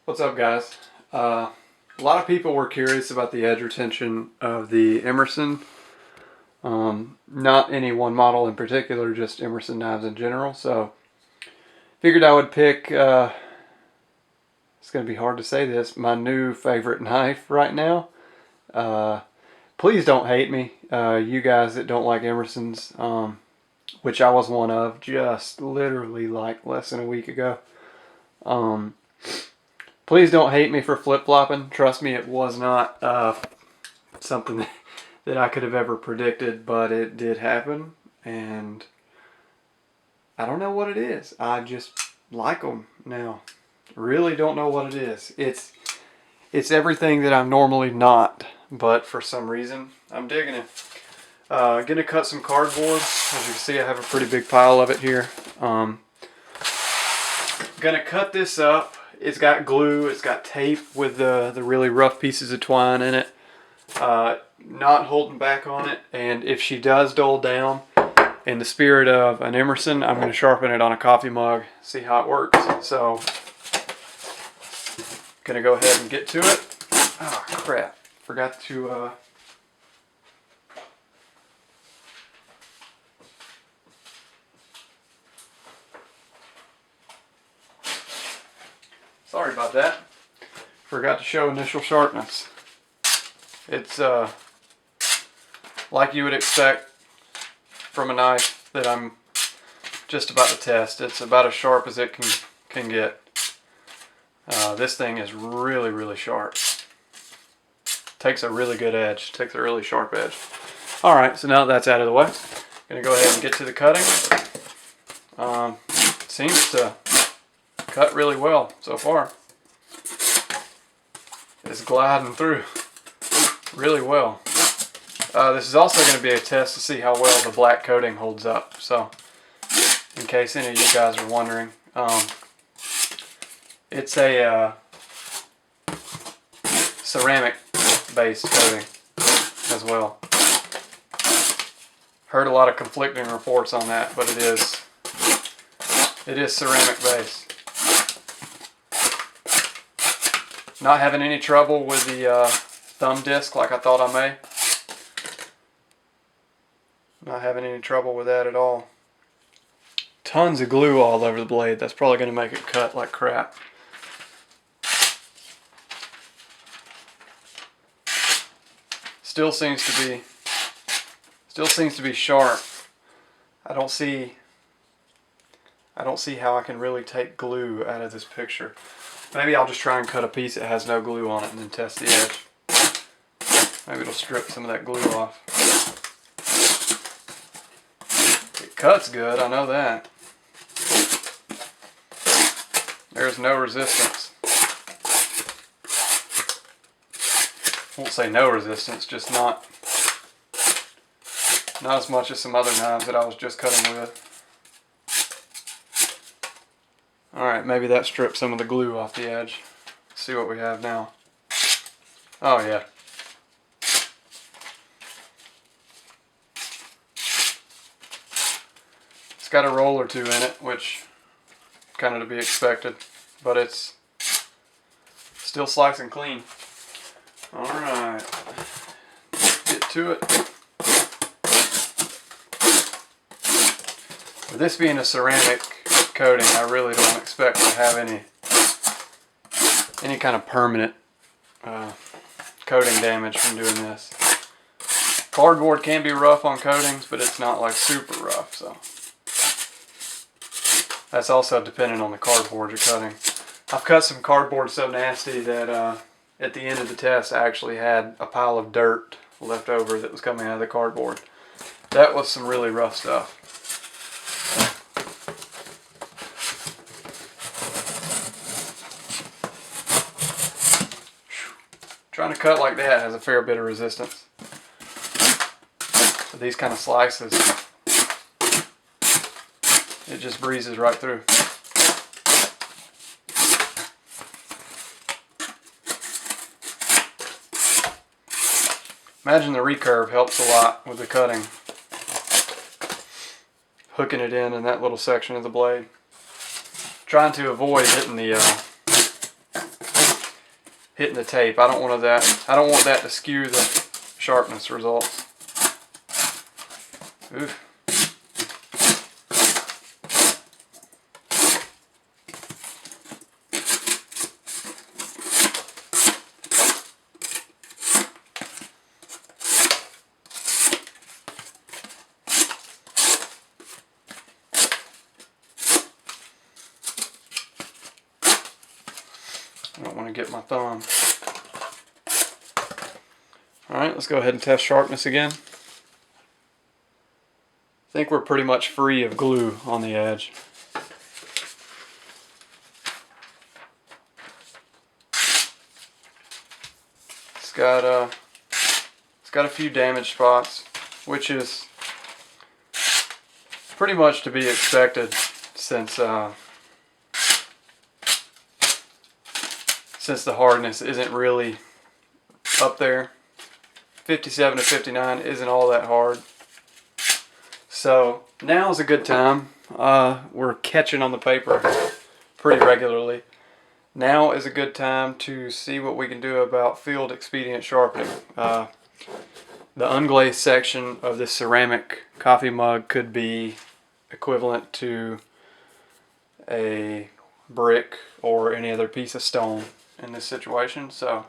What's up, guys? A lot of people were curious about the edge retention of the Emerson. Not any one model in particular, just Emerson knives in general. So figured I would pick, it's going to be hard to say this, my new favorite knife right now. Please don't hate me, you guys that don't like Emersons, which I was one of just literally like less than a week ago. Please don't hate me for flip-flopping. Trust me, it was not something that I could have ever predicted, but it did happen, and I don't know what it is. I just like them now. Really don't know what it is. It's everything that I'm normally not, but for some reason, I'm digging it. Gonna cut some cardboard. As you can see, I have a pretty big pile of it here. Gonna cut this up. It's got glue, it's got tape with the really rough pieces of twine in it. Not holding back on it, and if she does dull down, in the spirit of an Emerson, I'm going to sharpen it on a coffee mug, see how it works. So, gonna go ahead and get to it. Oh crap, forgot to sorry about that. Forgot to show initial sharpness. It's like you would expect from a knife that I'm just about to test. It's about as sharp as it can get. This thing is really sharp. Takes a really good edge. Takes a really sharp edge. Alright, so now that that's out of the way, gonna go ahead and get to the cutting. Seems to cut really well so far. It's gliding through really well. This is also going to be a test to see how well the black coating holds up. So, in case any of you guys are wondering, it's a ceramic-based coating as well. Heard a lot of conflicting reports on that, but it is ceramic-based. Not having any trouble with the thumb disc like I thought I may. Not having any trouble with that at all. Tons of glue all over the blade. That's probably going to make it cut like crap. Still seems to be sharp. I don't see how I can really take glue out of this picture. Maybe I'll just try and cut a piece that has no glue on it and then test the edge. Maybe it'll strip some of that glue off. It cuts good, I know that. There's no resistance. Won't say no resistance, just not as much as some other knives that I was just cutting with. Alright, maybe that stripped some of the glue off the edge. Let's see what we have now. Oh yeah. It's got a roll or two in it, which kind of to be expected, but it's still slicing clean. Alright, get to it. With this being a ceramic coating, I really don't expect to have any kind of permanent coating damage from doing this. Cardboard can be rough on coatings, but it's not like super rough, so that's also dependent on the cardboard you're cutting. I've cut some cardboard so nasty that at the end of the test I actually had a pile of dirt left over that was coming out of the cardboard. That was some really rough stuff. Trying to cut like that has a fair bit of resistance. With these kind of slices, it just breezes right through. Imagine the recurve helps a lot with the cutting. Hooking it in that little section of the blade. Trying to avoid hitting the hitting the tape. I don't want that to skew the sharpness results. Oof. I don't want to get my thumb. Alright, let's go ahead and test sharpness again. I think we're pretty much free of glue on the edge. It's got a few damaged spots, which is pretty much to be expected since the hardness isn't really up there. 57 to 59 isn't all that hard. So now is a good time. We're catching on the paper pretty regularly. Now is a good time to see what we can do about field expedient sharpening. The unglazed section of this ceramic coffee mug could be equivalent to a brick or any other piece of stone in this situation. So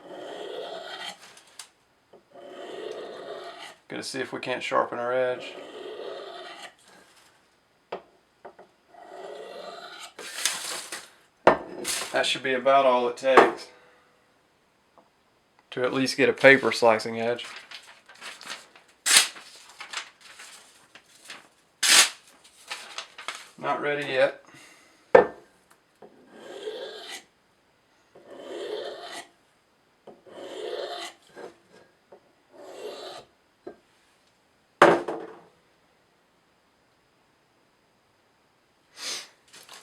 gonna see if we can't sharpen our edge. That should be about all it takes to at least get a paper slicing edge. Not ready yet.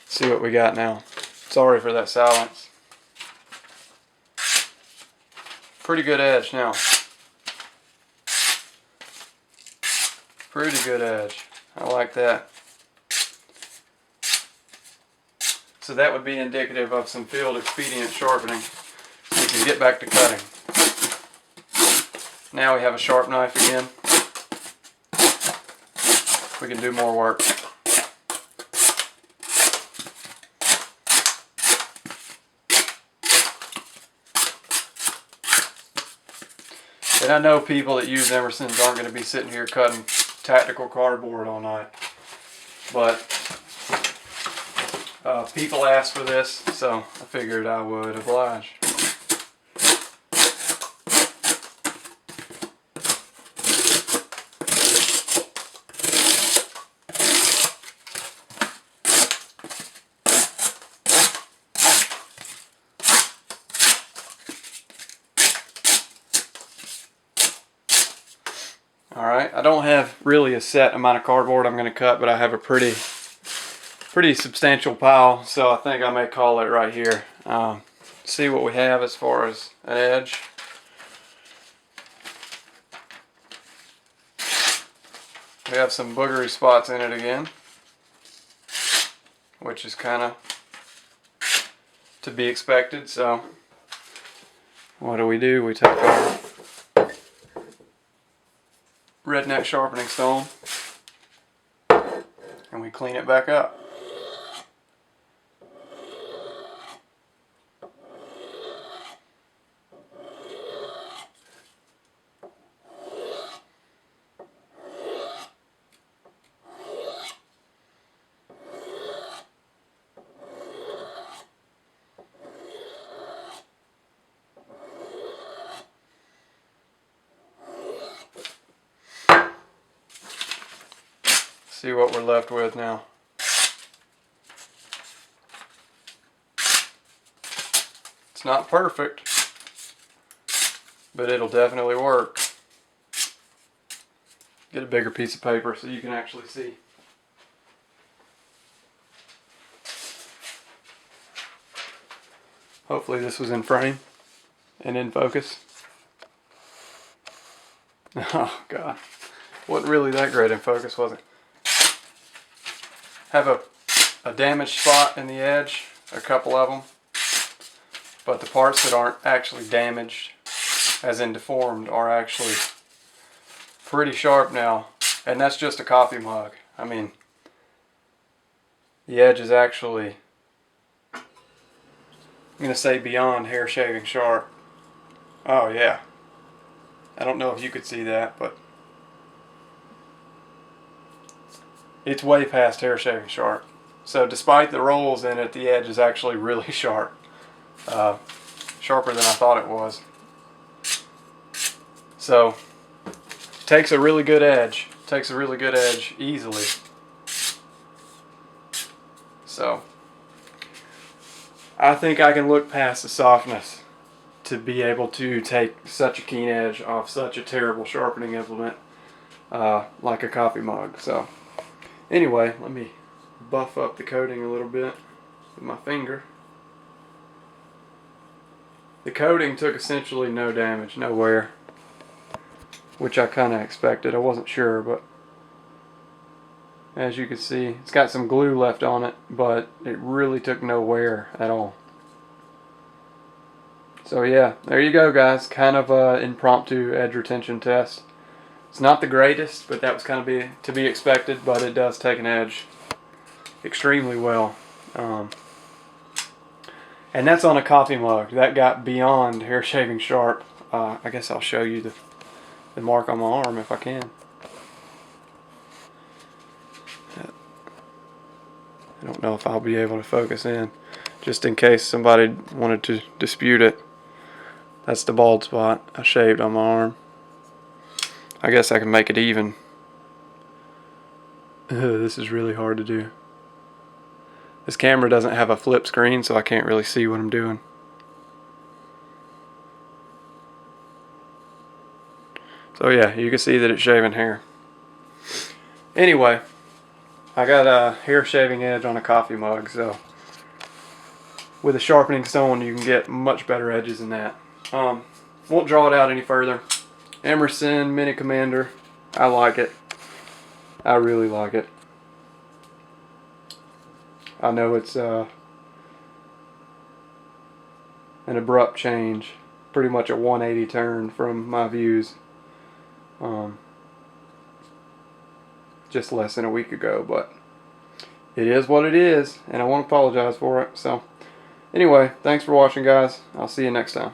See what we got now. Sorry for that silence. Pretty good edge now. Pretty good edge. I like that. So that would be indicative of some field expedient sharpening. So we can get back to cutting. Now we have a sharp knife again. We can do more work. And I know people that use Emersons aren't going to be sitting here cutting tactical cardboard all night. But people asked for this, so I figured I would oblige. Alright, I don't have really a set amount of cardboard I'm going to cut, but I have a pretty substantial pile, so I think I may call it right here. See what we have as far as an edge. We have some boogery spots in it again, which is kind of to be expected. So what do? We take our redneck sharpening stone and we clean it back up. See what we're left with now. It's not perfect, but it'll definitely work. Get a bigger piece of paper so you can actually see. Hopefully this was in frame and in focus. Oh God, wasn't really that great in focus, was it? Have a damaged spot in the edge, a couple of them, but the parts that aren't actually damaged, as in deformed, are actually pretty sharp now. And that's just a coffee mug. I mean, the edge is actually, I'm going to say, beyond hair shaving sharp. Oh yeah. I don't know if you could see that, but it's way past hair shaving sharp. So despite the rolls in it, the edge is actually really sharp. Sharper than I thought it was. So, takes a really good edge. Takes a really good edge easily. So, I think I can look past the softness to be able to take such a keen edge off such a terrible sharpening implement like a coffee mug. So, anyway, let me buff up the coating a little bit with my finger. The coating took essentially no damage, no wear, which I kind of expected. I wasn't sure, but as you can see, it's got some glue left on it, but it really took no wear at all. So yeah, there you go, guys. Kind of an impromptu edge retention test. It's not the greatest, but that was kind of to be expected, but it does take an edge extremely well. And that's on a coffee mug. That got beyond hair shaving sharp. I guess I'll show you the mark on my arm if I can. I don't know if I'll be able to focus in, just in case somebody wanted to dispute it. That's the bald spot I shaved on my arm. I guess I can make it even. This is really hard to do. This camera doesn't have a flip screen, so I can't really see what I'm doing. So yeah, you can see that it's shaving hair. Anyway, I got a hair shaving edge on a coffee mug, so with a sharpening stone you can get much better edges than that. Won't draw it out any further. Emerson Mini Commander. I like it. I really like it. I know it's an abrupt change, pretty much a 180 turn from my views just less than a week ago, but it is what it is, and I won't apologize for it. So anyway, thanks for watching, guys. I'll see you next time.